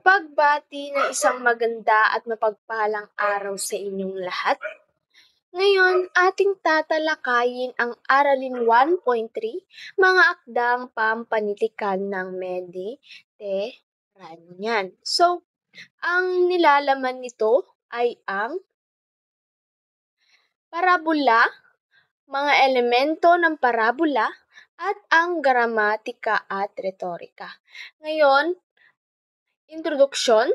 Pagbati ng isang maganda at mapagpalang araw sa inyong lahat. Ngayon, ating tatalakayin ang Aralin 1.3, mga akdang pampanitikan ng Mediterranean. So, ang nilalaman nito ay ang parabola, mga elemento ng parabola, at ang gramatika at retorika. Ngayon, introduksyon.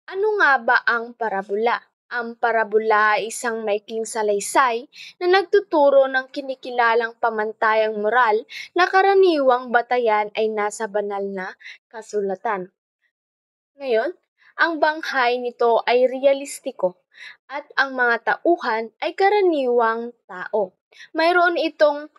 Ano nga ba ang parabola? Ang parabola ay isang maikling salaysay na nagtuturo ng kinikilalang pamantayang moral na karaniwang batayan ay nasa banal na kasulatan. Ngayon, ang banghay nito ay realistiko at ang mga tauhan ay karaniwang tao. Mayroon itong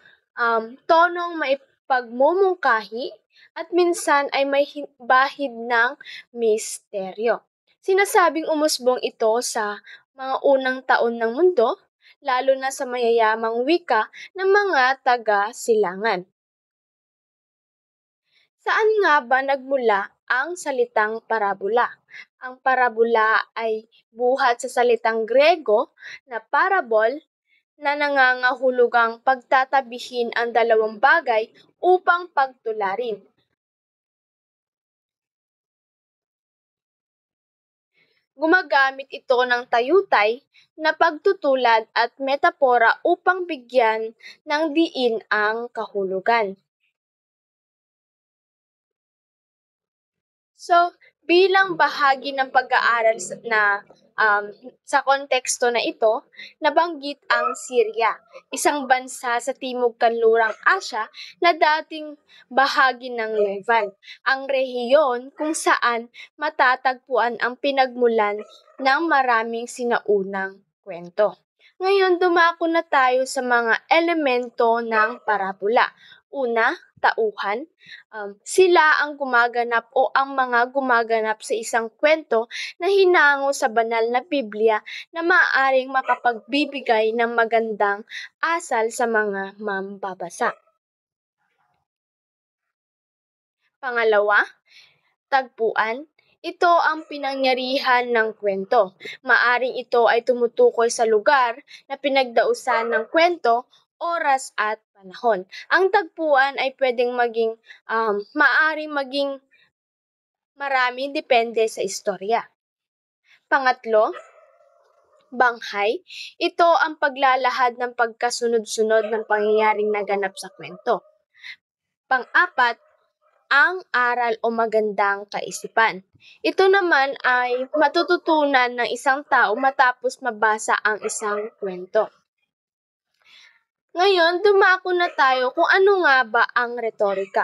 tonong maipagmumungkahi at minsan ay may bahid ng misteryo. Sinasabing umusbong ito sa mga unang taon ng mundo, lalo na sa mayayamang wika ng mga taga-silangan. Saan nga ba nagmula ang salitang parabola? Ang parabola ay buhat sa salitang Grego na parabol na nangangahulugang pagtatabihin ang dalawang bagay upang pagtularin. Gumagamit ito ng tayutay na pagtutulad at metapora upang bigyan ng diin ang kahulugan. So, bilang bahagi ng pag-aaral sa konteksto na ito, nabanggit ang Syria, isang bansa sa Timog Kanlurang Asya na dating bahagi ng Levant, ang rehiyon kung saan matatagpuan ang pinagmulan ng maraming sinaunang kwento. Ngayon, dumako na tayo sa mga elemento ng parabola. Una, tauhan. Sila ang gumaganap o ang mga gumaganap sa isang kwento na hinango sa banal na Biblia na maaaring makapagbibigay ng magandang asal sa mga mambabasa. Pangalawa, tagpuan. Ito ang pinangyarihan ng kwento. Maaring ito ay tumutukoy sa lugar na pinagdausan ng kwento, oras at panahon. Ang tagpuan ay pwedeng maaring maging marami, depende sa istorya. Pangatlo, banghay. Ito ang paglalahad ng pagkasunod-sunod ng pangyayaring naganap sa kwento. Pang-apat, ang aral o magandang kaisipan. Ito naman ay matututunan ng isang tao matapos mabasa ang isang kwento. Ngayon, dumako na tayo kung ano nga ba ang retorika.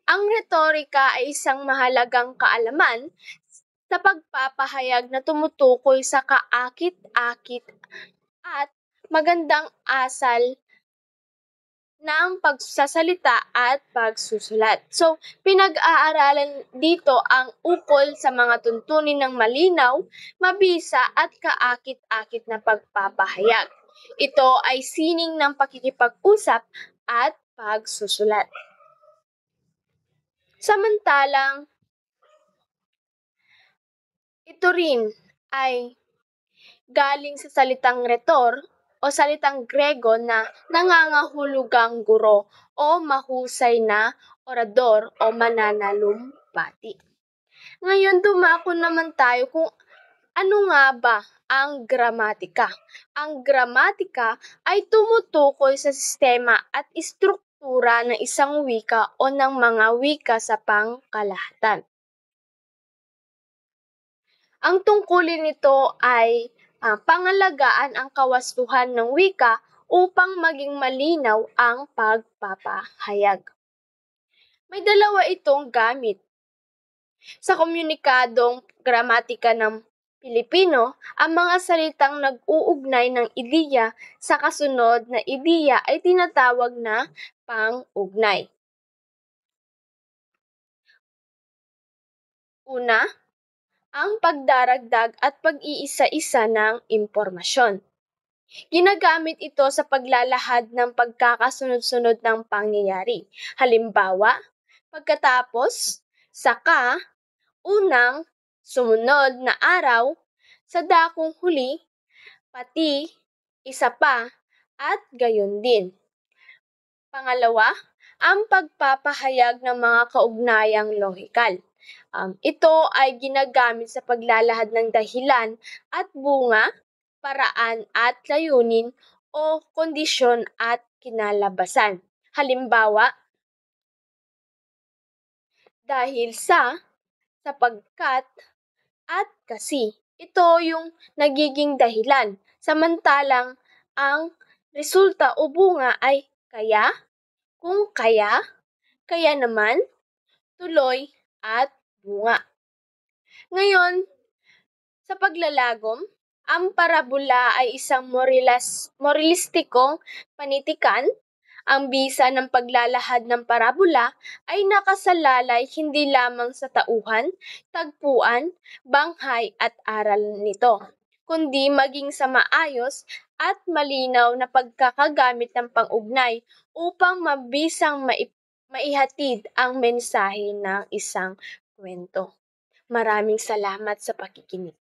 Ang retorika ay isang mahalagang kaalaman sa pagpapahayag na tumutukoy sa kaakit-akit at magandang asal ng pagsasalita at pagsusulat. So, pinag-aaralan dito ang ukol sa mga tuntunin ng malinaw, mabisa at kaakit-akit na pagpapahayag. Ito ay sining ng pakikipag-usap at pagsusulat. Samantalang, ito rin ay galing sa salitang retor o salitang Grego na nangangahulugang guro o mahusay na orador o mananalumpati. Ngayon, dumako naman tayo kung ano nga ba ang gramatika. Ang gramatika ay tumutukoy sa sistema at istruktura ng isang wika o ng mga wika sa pangkalahatan. Ang tungkulin nito ay pangalagaan ang kawastuhan ng wika upang maging malinaw ang pagpapahayag. May dalawa itong gamit. Sa komunikadong gramatika ng Pilipino, ang mga salitang nag-uugnay ng ideya sa kasunod na ideya ay tinatawag na pang-ugnay. Una, ang pagdaragdag at pag-iisa-isa ng impormasyon. Ginagamit ito sa paglalahad ng pagkakasunod-sunod ng pangyayari. Halimbawa, pagkatapos, saka, unang sumunod na araw, sa dakong huli, pati, isa pa, at gayon din. Pangalawa, ang pagpapahayag ng mga kaugnayang lohikal. Ito ay ginagamit sa paglalahad ng dahilan at bunga, paraan at layunin o kondisyon at kinalabasan. Halimbawa, dahil sa, sapagkat, at kasi. Ito yung nagiging dahilan, samantalang ang resulta o bunga ay kaya, kung kaya, kaya naman, tuloy, at bunga. Ngayon, sa paglalagom, ang parabola ay isang moralistikong panitikan. Ang bisa ng paglalahad ng parabola ay nakasalalay hindi lamang sa tauhan, tagpuan, banghay at aral nito, kundi maging sa maayos at malinaw na pagkakagamit ng pang-ugnay upang mabisang maihatid ang mensahe ng isang kwento. Maraming salamat sa pakikinig.